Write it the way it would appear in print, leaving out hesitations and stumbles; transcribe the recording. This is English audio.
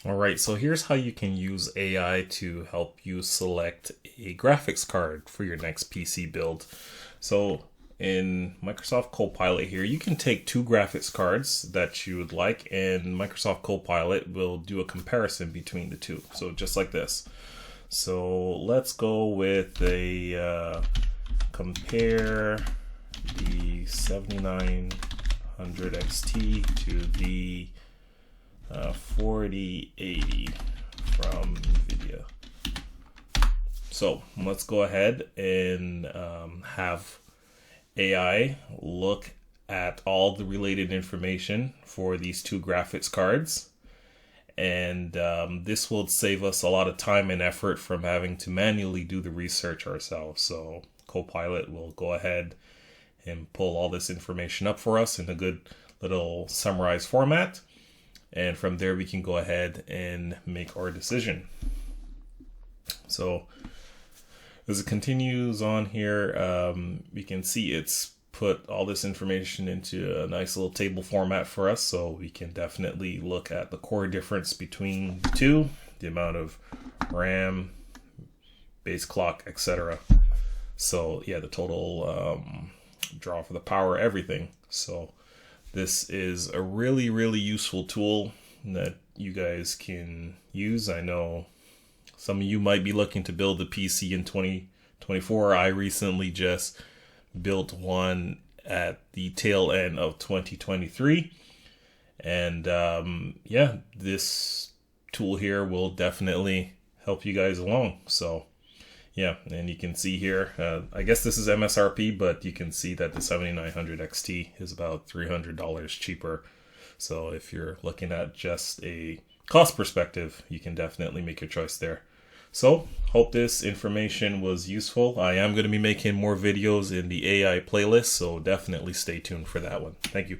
All right, so here's how you can use AI to help you select a graphics card for your next PC build. So in Microsoft Copilot here, you can take two graphics cards that you would like, and Microsoft Copilot will do a comparison between the two. So just like this. So let's go with a compare the 7900 XT to the 4080 from NVIDIA. So let's go ahead and have AI look at all the related information for these two graphics cards. And this will save us a lot of time and effort from having to manually do the research ourselves. So Copilot will go ahead and pull all this information up for us in a good little summarized format. And from there, we can go ahead and make our decision. So as it continues on here, we can see it's put all this information into a nice little table format for us. So we can definitely look at the core difference between the two, the amount of RAM, base clock, etc. So yeah, the total draw for the power, everything. So this is a really, really useful tool that you guys can use. I know some of you might be looking to build a PC in 2024. I recently just built one at the tail end of 2023. And yeah, this tool here will definitely help you guys along. So yeah, and you can see here, I guess this is MSRP, but you can see that the 7900 XT is about $300 cheaper. So if you're looking at just a cost perspective, you can definitely make your choice there. So hope this information was useful. I am going to be making more videos in the AI playlist, so definitely stay tuned for that one. Thank you.